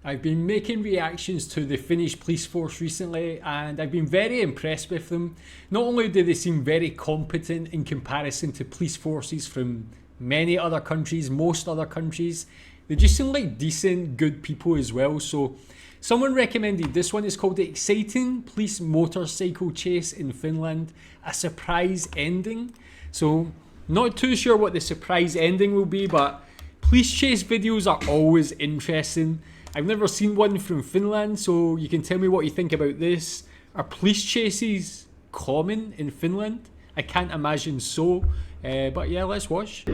I've been making reactions to the Finnish police force recently and I've been very impressed with them. Not only do they seem very competent in comparison to police forces from many other countries, most other countries, they just seem like decent, good people as well. So someone recommended this one. It's called The Exciting Police Motorcycle Chase in Finland, a surprise ending. So not too sure what the surprise ending will be, but police chase videos are always interesting. I've never seen one from Finland, so you can tell me what you think about this. Are police chases common in Finland? I can't imagine so, but yeah, let's watch.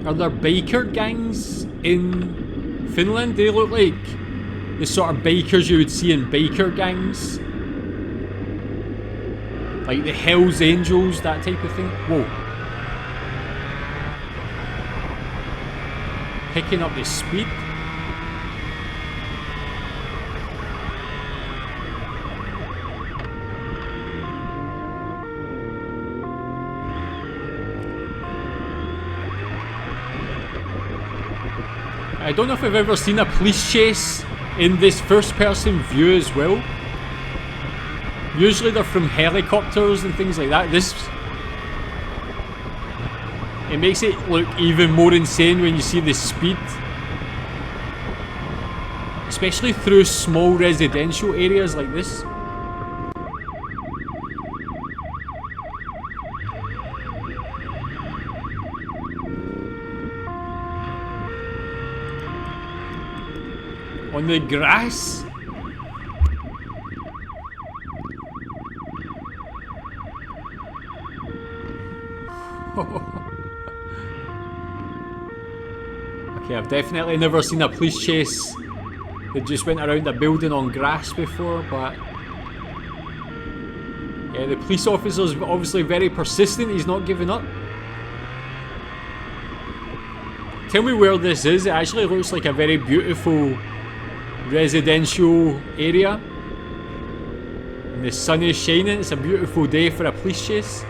Are there biker gangs in Finland? They look like the sort of bikers you would see in biker gangs. Like the Hells Angels, that type of thing. Whoa. Picking up the speed. I don't know if I've ever seen a police chase in this first person view as well. Usually they're from helicopters and things like that. It makes it look even more insane when you see the speed. Especially through small residential areas like this. On the grass. Okay, I've definitely never seen a police chase that just went around a building on grass before, but yeah, the police officer's obviously very persistent, he's not giving up. Tell me where this is. It actually looks like a very beautiful residential area. And the sun is shining, it's a beautiful day for a police chase.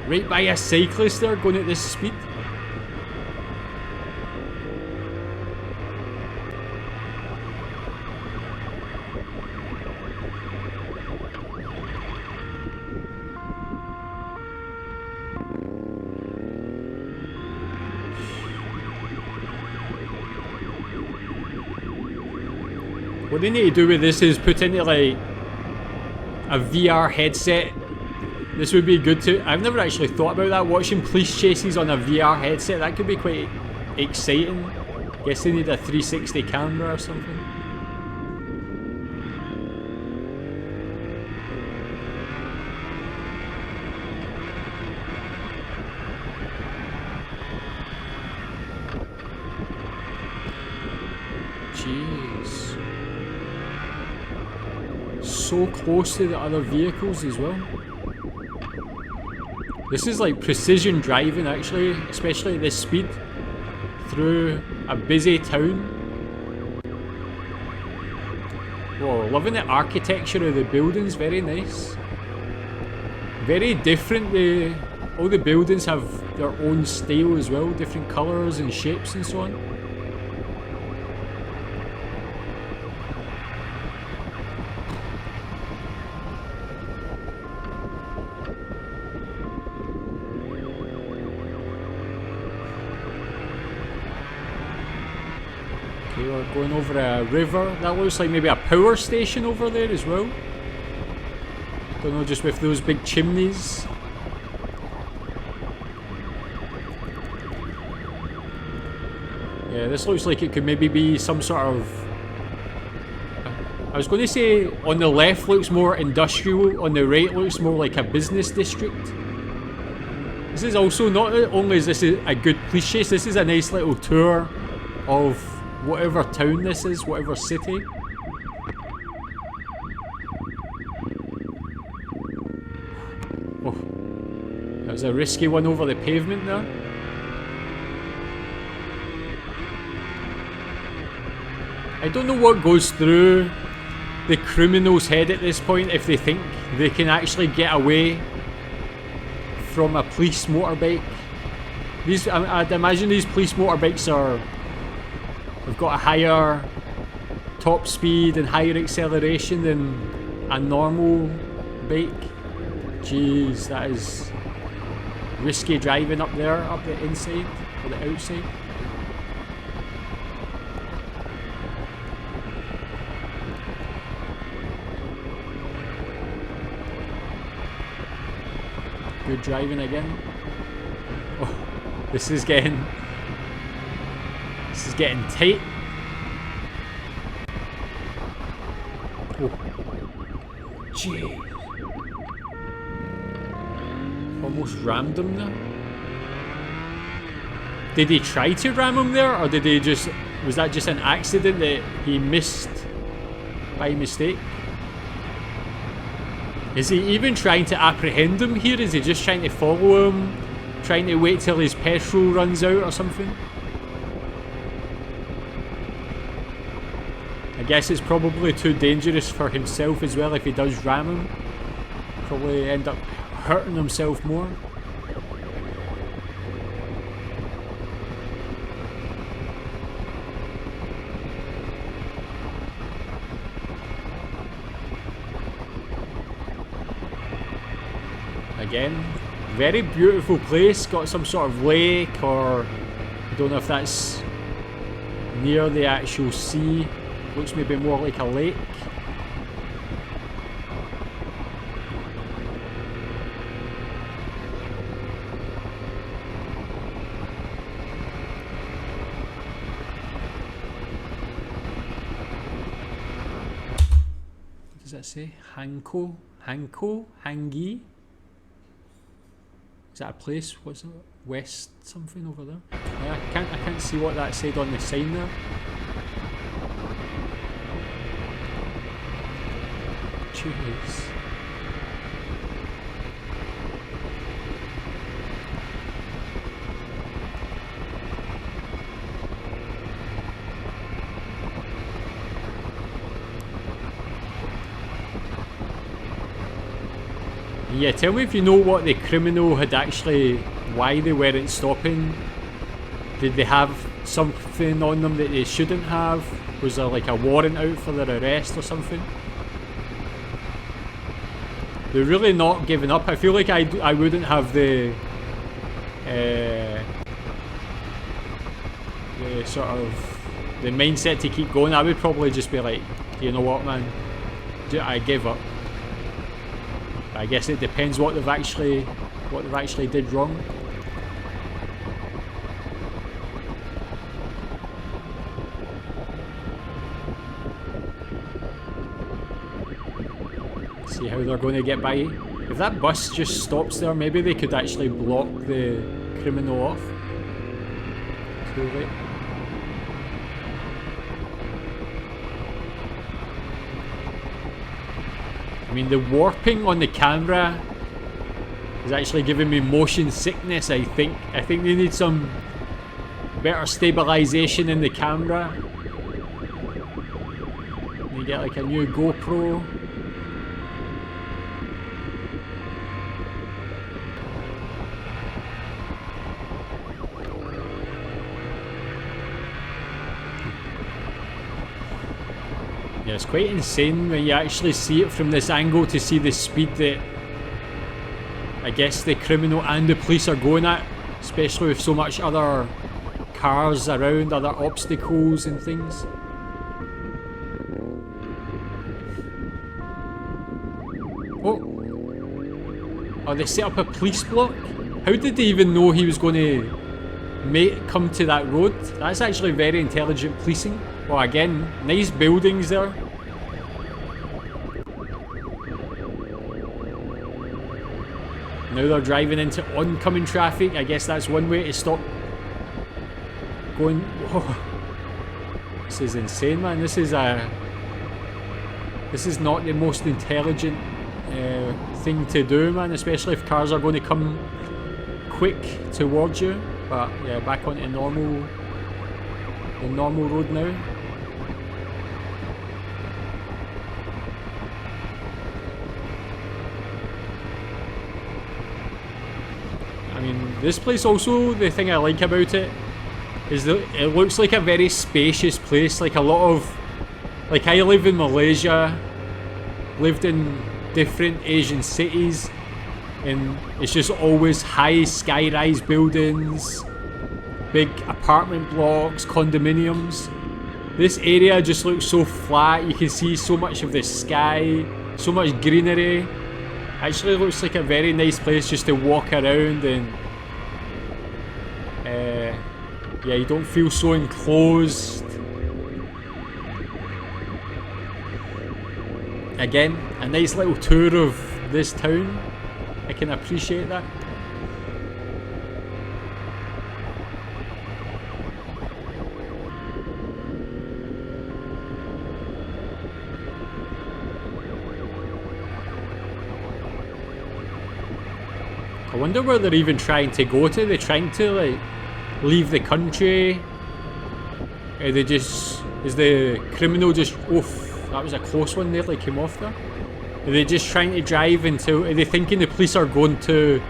Right by a cyclist there, going at this speed. What they need to do with this is put into like a VR headset. This would be good too. I've never actually thought about that, watching police chases on a VR headset. That could be quite exciting. Guess they need a 360 camera or something. Jeez. So close to the other vehicles as well. This is like precision driving actually, especially at this speed through a busy town. Whoa, loving the architecture of the buildings, very nice. Very different, all the buildings have their own style as well, different colours and shapes and so on. Okay, we're going over a river. That looks like maybe a power station over there as well. Don't know, just with those big chimneys. Yeah, this looks like it could maybe be some sort of... I was going to say on the left looks more industrial, on the right looks more like a business district. This is also, not only is this a good police chase, this is a nice little tour of whatever town this is, whatever city. Oh, that was a risky one over the pavement there. I don't know what goes through the criminal's head at this point if they think they can actually get away from a police motorbike. I'd imagine these police motorbikes have got a higher top speed and higher acceleration than a normal bike. Jeez, that is risky driving up there, up the inside or the outside. Good driving again. Oh, this is getting tight. Oh, jeez. Almost rammed him there. Did he try to ram him there, or did he just... was that just an accident that he missed by mistake? Is he even trying to apprehend him here? Is he just trying to follow him? Trying to wait till his petrol runs out or something? I guess it's probably too dangerous for himself as well if he does ram him. Probably end up hurting himself more. Again, very beautiful place, got some sort of lake, or I don't know if that's near the actual sea, looks maybe more like a lake. What does that say? Hanko? Hanko? Hangi? Is that a place? What's it? West something over there? Yeah, I can't see what that said on the sign there. Jeez. Yeah, tell me if you know what the criminal had actually, why they weren't stopping. Did they have something on them that they shouldn't have? Was there like a warrant out for their arrest or something? They're really not giving up. I feel like I wouldn't have the sort of the mindset to keep going. I would probably just be like, you know what, man, I give up. I guess it depends what they've actually did wrong. See how they're going to get by. If that bus just stops there, maybe they could actually block the criminal off. Too late. I mean, the warping on the camera is actually giving me motion sickness, I think. I think they need some better stabilization in the camera. They get like a new GoPro. Yeah, it's quite insane when you actually see it from this angle to see the speed that I guess the criminal and the police are going at, especially with so much other cars around, other obstacles and things. Oh, they set up a police block? How did they even know he was going to come to that road? That's actually very intelligent policing. Well, again, nice buildings there. Now they're driving into oncoming traffic. I guess that's one way to stop going. Whoa. This is insane, man. This is not the most intelligent thing to do, man. Especially if cars are going to come quick towards you. But yeah, back onto the normal road now. This place also, the thing I like about it is that it looks like a very spacious place. Like a lot of, like I live in Malaysia, lived in different Asian cities, and it's just always high sky-rise buildings, big apartment blocks, condominiums. This area just looks so flat. You can see so much of the sky, so much greenery. Actually looks like a very nice place just to walk around, and yeah, you don't feel so enclosed. Again, a nice little tour of this town. I can appreciate that. I wonder where they're even trying to go to. They're trying to like leave the country. Are they just, is the criminal just, oof, that was a close one there, like came off there. Are they just trying to drive until, are they thinking the police are going to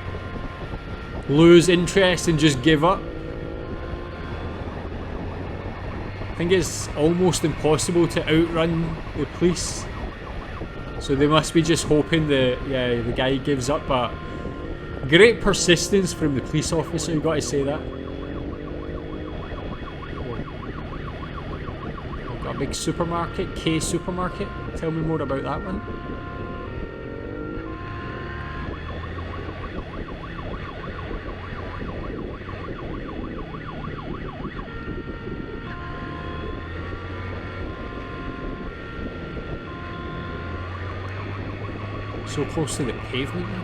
lose interest and just give up? I think it's almost impossible to outrun the police. So they must be just hoping that, yeah, the guy gives up, but great persistence from the police officer, you've got to say that. We've got a big supermarket, K Supermarket. Tell me more about that one. So close to the pavement now.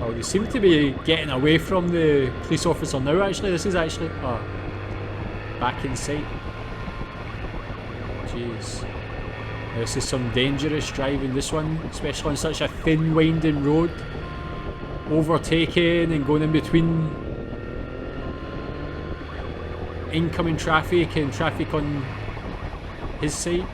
Oh, they seem to be getting away from the police officer now, actually. This is actually, oh, back in sight. Jeez. This is some dangerous driving, this one, especially on such a thin, winding road. Overtaking and going in between incoming traffic and traffic on his side.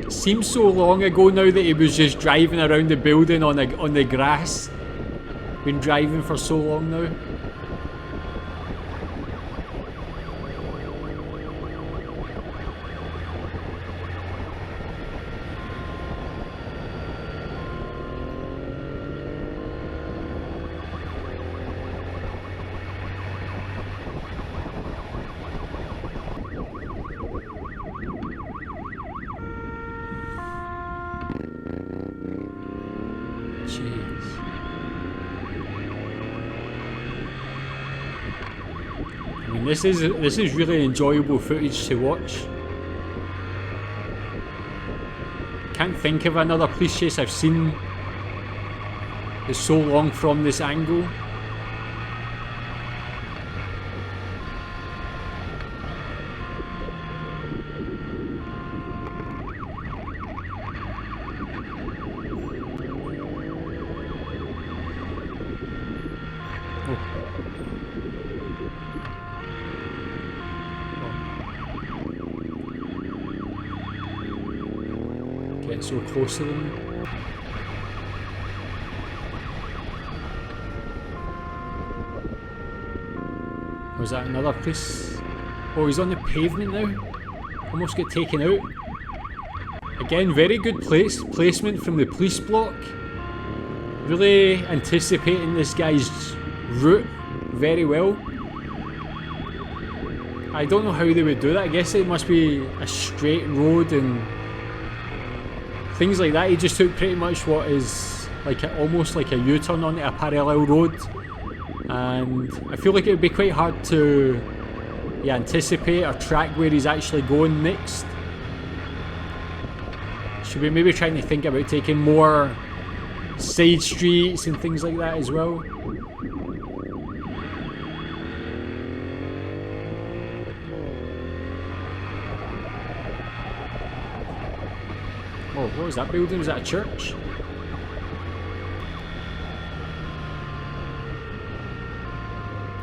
Seems so long ago now that he was just driving around the building on the grass. Been driving for so long now. This is really enjoyable footage to watch. Can't think of another police chase I've seen that's so long from this angle. So close to them. Was that another police? Oh, he's on the pavement now. Almost get taken out. Again, very good placement from the police block. Really anticipating this guy's route very well. I don't know how they would do that. I guess it must be a straight road and things like that. He just took pretty much what is like almost like a U-turn onto a parallel road, and I feel like it would be quite hard to anticipate or track where he's actually going next. Should we maybe trying to think about taking more side streets and things like that as well? Oh, what was that building? Was that a church?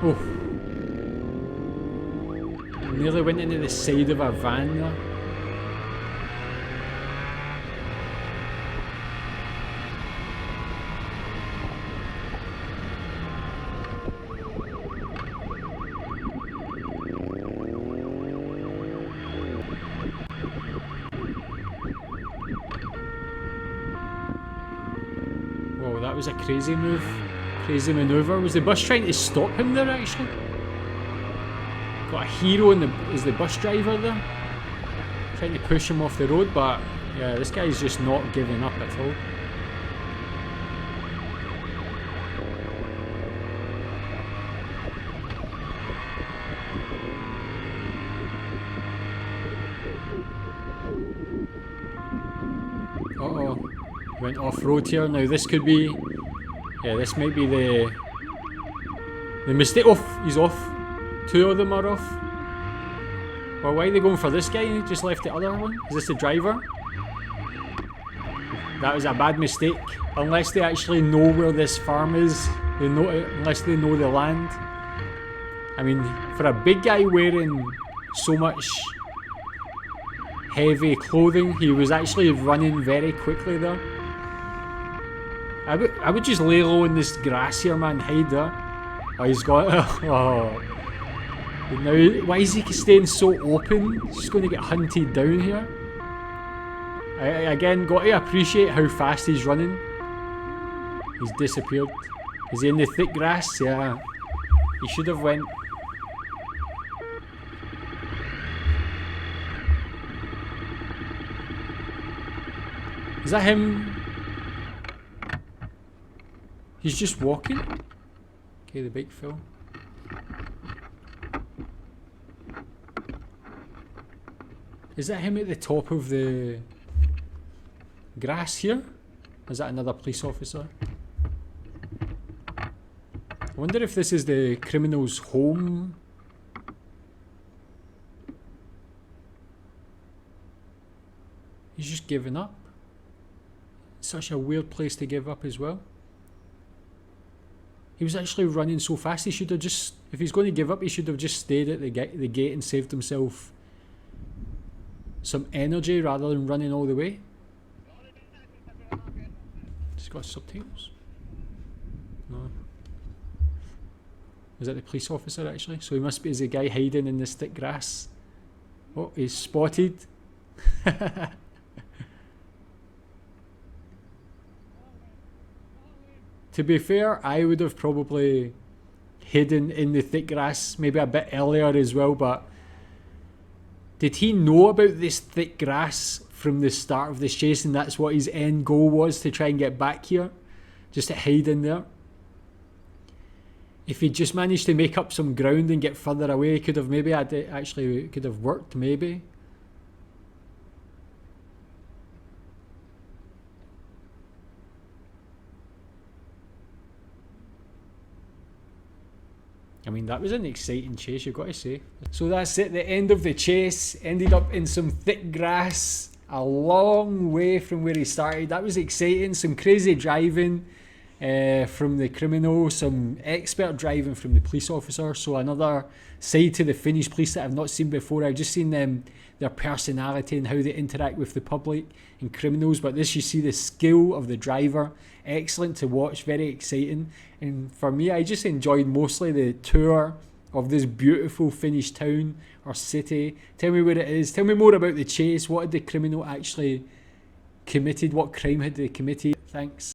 Oh. Nearly went into the side of a van there. Whoa, that was a crazy move. Crazy manoeuvre. Was the bus trying to stop him there actually? Got a hero is the bus driver there. Trying to push him off the road, but yeah, this guy's just not giving up at all. Uh-oh. Went off-road here. Now this could be... Yeah, this might be the mistake. Off! He's off. Two of them are off. Well, why are they going for this guy? He just left the other one. Is this the driver? That was a bad mistake. Unless they actually know where this farm is. Unless they know the land. I mean, for a big guy wearing so much heavy clothing, he was actually running very quickly there. I would just lay low in this grass here, man. Hide there. Oh, he's got... Oh. Now, why is he staying so open? He's just going to get hunted down here. I again got to appreciate how fast he's running. He's disappeared. Is he in the thick grass? Yeah. He should have went. Is that him? He's just walking? Okay, the bike fell. Is that him at the top of the grass here? Is that another police officer? I wonder if this is the criminal's home. He's just given up. Such a weird place to give up as well. He was actually running so fast, he should have just... If he's going to give up, he should have just stayed at the gate and saved himself some energy rather than running all the way. It's got subtitles. No. Is that the police officer actually? So he must be the guy hiding in this thick grass. Oh, he's spotted. To be fair, I would have probably hidden in the thick grass maybe a bit earlier as well, but did he know about this thick grass from the start of this chase and that's what his end goal was, to try and get back here? Just to hide in there? If he just managed to make up some ground and get further away, he could have maybe actually could have worked maybe. I mean, that was an exciting chase, you've got to say. So that's it, the end of the chase. Ended up in some thick grass, a long way from where he started. That was exciting, some crazy driving from the criminal, some expert driving from the police officer. So another side to the Finnish police that I've not seen before. I've just seen them, their personality and how they interact with the public and criminals. But this, you see the skill of the driver. Excellent to watch, very exciting. And for me, I just enjoyed mostly the tour of this beautiful Finnish town or city. Tell me where it is. Tell me more about the chase. What had the criminal actually committed? What crime had they committed? Thanks.